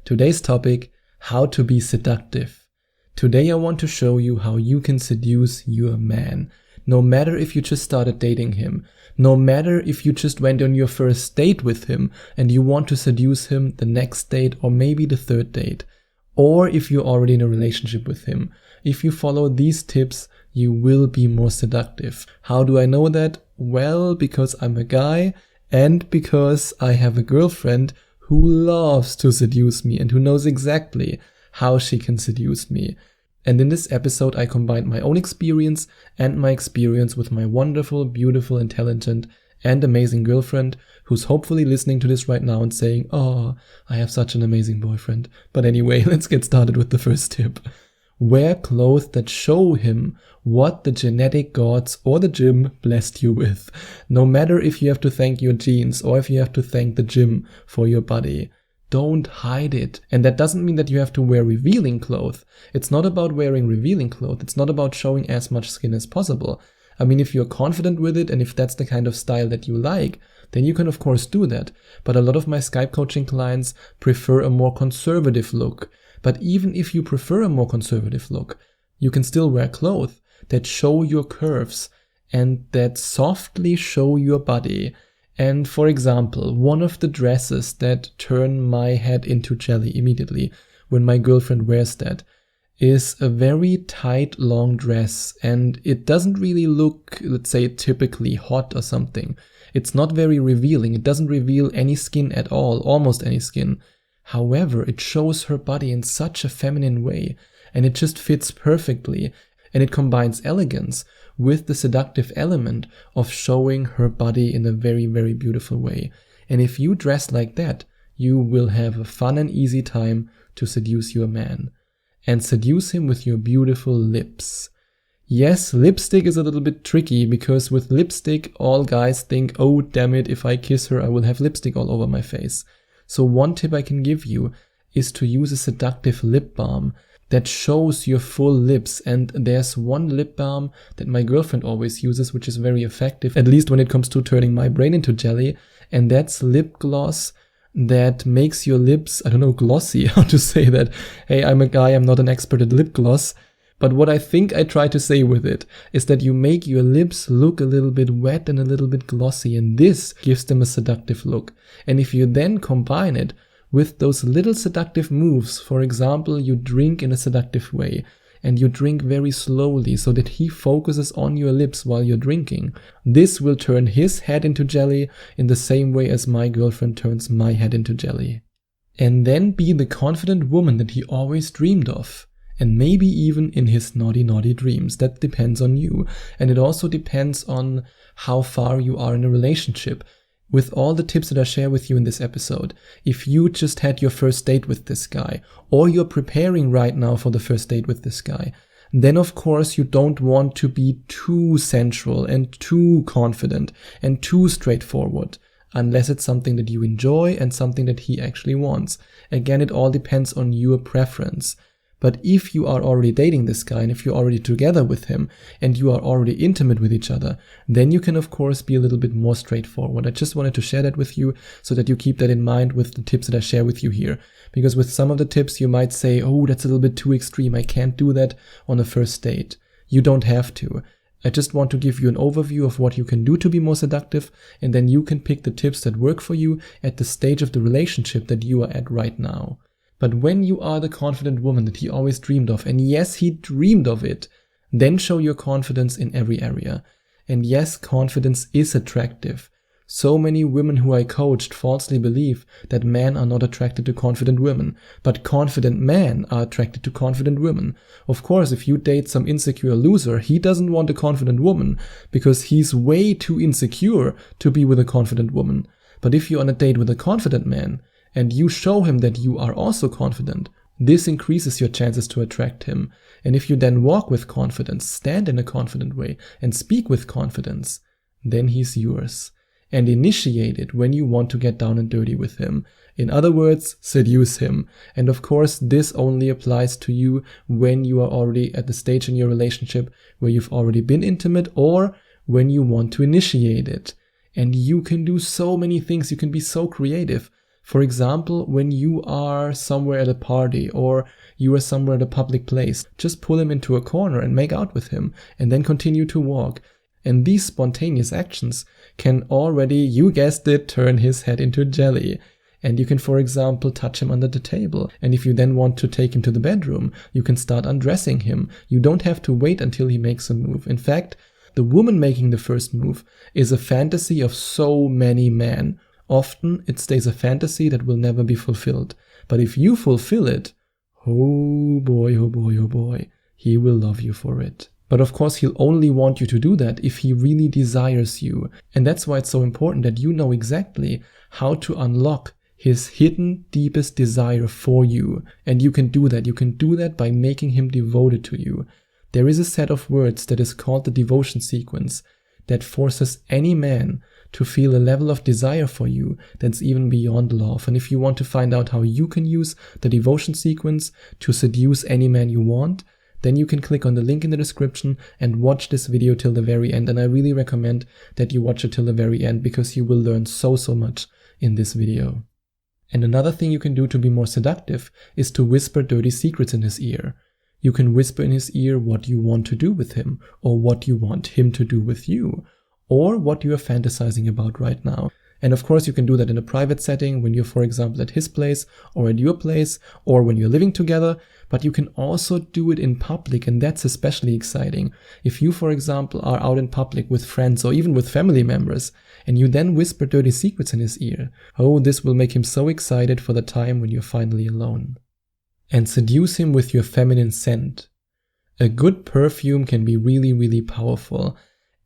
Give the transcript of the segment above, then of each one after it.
Today's topic, how to be seductive. Today I want to show you how you can seduce your man. No matter if you just started dating him, no matter if you just went on your first date with him and you want to seduce him the next date or maybe the third date, or if you're already in a relationship with him. If you follow these tips, you will be more seductive. How do I know that? Well, because I'm a guy and because I have a girlfriend who loves to seduce me and who knows exactly how she can seduce me. And in this episode, I combined my own experience and my experience with my wonderful, beautiful, intelligent, and amazing girlfriend who's hopefully listening to this right now and saying, "Oh, I have such an amazing boyfriend." But anyway, let's get started with the first tip. Wear clothes that show him what the genetic gods or the gym blessed you with. No matter if you have to thank your genes or if you have to thank the gym for your body. Don't hide it. And that doesn't mean that you have to wear revealing clothes. It's not about wearing revealing clothes. It's not about showing as much skin as possible. I mean, if you're confident with it and if that's the kind of style that you like, then you can of course do that. But a lot of my Skype coaching clients prefer a more conservative look. But even if you prefer a more conservative look, you can still wear clothes that show your curves and that softly show your body. And for example, one of the dresses that turn my head into jelly immediately when my girlfriend wears that is a very tight long dress, and it doesn't really look, let's say, typically hot or something. It's not very revealing. It doesn't reveal any skin at all, almost any skin. However, it shows her body in such a feminine way, and it just fits perfectly, and it combines elegance with the seductive element of showing her body in a very, very beautiful way. And if you dress like that, you will have a fun and easy time to seduce your man. And seduce him with your beautiful lips. Yes, lipstick is a little bit tricky because with lipstick, all guys think, "Oh, damn it, if I kiss her, I will have lipstick all over my face." So one tip I can give you is to use a seductive lip balm that shows your full lips. And there's one lip balm that my girlfriend always uses, which is very effective, at least when it comes to turning my brain into jelly. And that's lip gloss that makes your lips, I don't know, glossy, how to say that. Hey, I'm a guy, I'm not an expert at lip gloss. But what I think I try to say with it is that you make your lips look a little bit wet and a little bit glossy, and this gives them a seductive look. And if you then combine it with those little seductive moves, for example, you drink in a seductive way, and you drink very slowly so that he focuses on your lips while you're drinking. This will turn his head into jelly in the same way as my girlfriend turns my head into jelly. And then be the confident woman that he always dreamed of. And maybe even in his naughty, naughty dreams. That depends on you. And it also depends on how far you are in a relationship. With all the tips that I share with you in this episode, if you just had your first date with this guy, or you're preparing right now for the first date with this guy, then of course you don't want to be too sensual and too confident and too straightforward, unless it's something that you enjoy and something that he actually wants. Again, it all depends on your preference. But if you are already dating this guy and if you're already together with him and you are already intimate with each other, then you can of course be a little bit more straightforward. I just wanted to share that with you so that you keep that in mind with the tips that I share with you here. Because with some of the tips you might say, "Oh, that's a little bit too extreme. I can't do that on a first date." You don't have to. I just want to give you an overview of what you can do to be more seductive, and then you can pick the tips that work for you at the stage of the relationship that you are at right now. But when you are the confident woman that he always dreamed of, and yes, he dreamed of it, then show your confidence in every area. And yes, confidence is attractive. So many women who I coached falsely believe that men are not attracted to confident women, but confident men are attracted to confident women. Of course, if you date some insecure loser, he doesn't want a confident woman because he's way too insecure to be with a confident woman. But if you're on a date with a confident man, and you show him that you are also confident, this increases your chances to attract him. And if you then walk with confidence, stand in a confident way, and speak with confidence, then he's yours. And initiate it when you want to get down and dirty with him. In other words, seduce him. And of course, this only applies to you when you are already at the stage in your relationship where you've already been intimate or when you want to initiate it. And you can do so many things. You can be so creative. For example, when you are somewhere at a party or you are somewhere at a public place, just pull him into a corner and make out with him and then continue to walk. And these spontaneous actions can already, you guessed it, turn his head into jelly. And you can, for example, touch him under the table. And if you then want to take him to the bedroom, you can start undressing him. You don't have to wait until he makes a move. In fact, the woman making the first move is a fantasy of so many men. Often it stays a fantasy that will never be fulfilled. But if you fulfill it, oh boy, oh boy, oh boy, he will love you for it. But of course, he'll only want you to do that if he really desires you. And that's why it's so important that you know exactly how to unlock his hidden deepest desire for you. And you can do that. You can do that by making him devoted to you. There is a set of words that is called the devotion sequence that forces any man to feel a level of desire for you that's even beyond love. And if you want to find out how you can use the devotion sequence to seduce any man you want, then you can click on the link in the description and watch this video till the very end. And I really recommend that you watch it till the very end because you will learn so much in this video. And another thing you can do to be more seductive is to whisper dirty secrets in his ear. You can whisper in his ear what you want to do with him, or what you want him to do with you, or what you are fantasizing about right now. And of course, you can do that in a private setting when you're, for example, at his place or at your place, or when you're living together, but you can also do it in public, and that's especially exciting. If you, for example, are out in public with friends or even with family members, and you then whisper dirty secrets in his ear, oh, this will make him so excited for the time when you're finally alone. And seduce him with your feminine scent. A good perfume can be really powerful.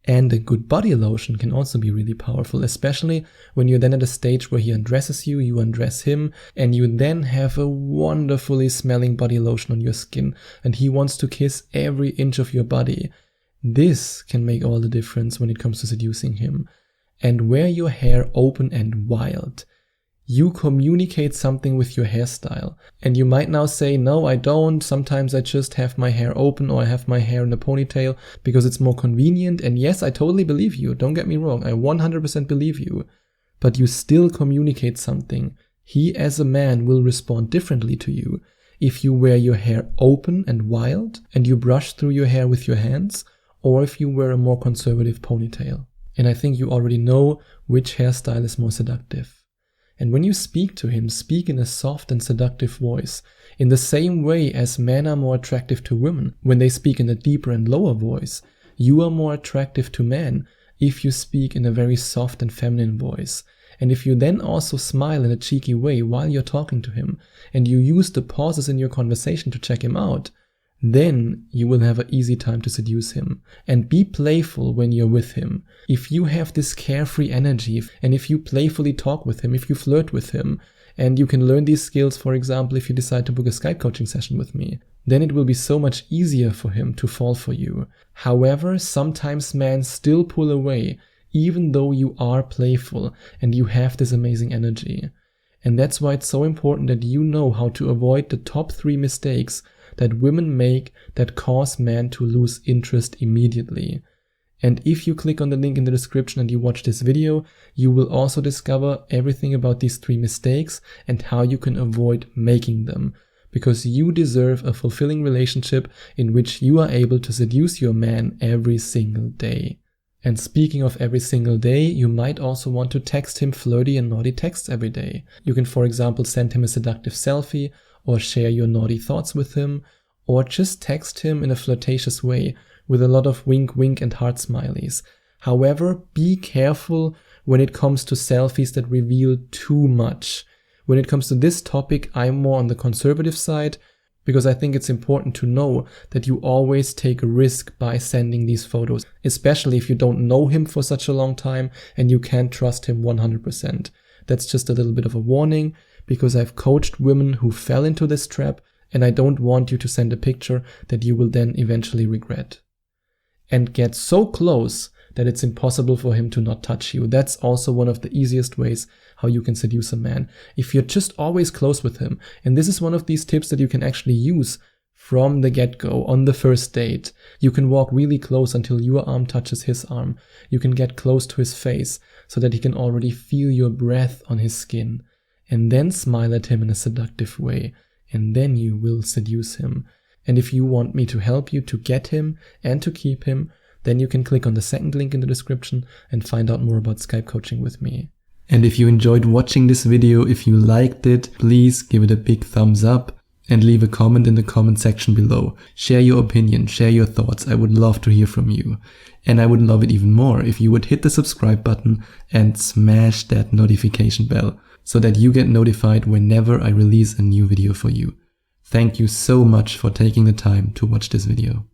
And a good body lotion can also be really powerful, especially when you're then at a stage where he undresses you, you undress him, and you then have a wonderfully smelling body lotion on your skin, and he wants to kiss every inch of your body. This can make all the difference when it comes to seducing him. And wear your hair open and wild. You communicate something with your hairstyle. And you might now say, no, I don't. Sometimes I just have my hair open or I have my hair in a ponytail because it's more convenient. And yes, I totally believe you. Don't get me wrong. I 100% believe you. But you still communicate something. He as a man will respond differently to you if you wear your hair open and wild and you brush through your hair with your hands, or if you wear a more conservative ponytail. And I think you already know which hairstyle is more seductive. And when you speak to him, speak in a soft and seductive voice, in the same way as men are more attractive to women when they speak in a deeper and lower voice. You are more attractive to men if you speak in a very soft and feminine voice. And if you then also smile in a cheeky way while you're talking to him, and you use the pauses in your conversation to check him out, then you will have an easy time to seduce him. And be playful when you're with him. If you have this carefree energy, and if you playfully talk with him, if you flirt with him, and you can learn these skills, for example, if you decide to book a Skype coaching session with me, then it will be so much easier for him to fall for you. However, sometimes men still pull away, even though you are playful and you have this amazing energy. And that's why it's so important that you know how to avoid the top 3 mistakes that women make that cause men to lose interest immediately. And if you click on the link in the description and you watch this video, you will also discover everything about these 3 mistakes and how you can avoid making them. Because you deserve a fulfilling relationship in which you are able to seduce your man every single day. And speaking of every single day, you might also want to text him flirty and naughty texts every day. You can, for example, send him a seductive selfie, or share your naughty thoughts with him, or just text him in a flirtatious way with a lot of wink wink and heart smileys. However, be careful when it comes to selfies that reveal too much. When it comes to this topic, I'm more on the conservative side, because I think it's important to know that you always take a risk by sending these photos, especially if you don't know him for such a long time and you can't trust him 100%. That's just a little bit of a warning, because I've coached women who fell into this trap, and I don't want you to send a picture that you will then eventually regret. And get so close that it's impossible for him to not touch you. That's also one of the easiest ways how you can seduce a man. If you're just always close with him, and this is one of these tips that you can actually use from the get-go on the first date. You can walk really close until your arm touches his arm. You can get close to his face so that he can already feel your breath on his skin. and then smile at him in a seductive way, and then you will seduce him. And if you want me to help you to get him and to keep him, then you can click on the second link in the description and find out more about Skype coaching with me. And if you enjoyed watching this video, if you liked it, please give it a big thumbs up and leave a comment in the comment section below. Share your opinion, share your thoughts. I would love to hear from you. And I would love it even more if you would hit the subscribe button and smash that notification bell so that you get notified whenever I release a new video for you. Thank you so much for taking the time to watch this video.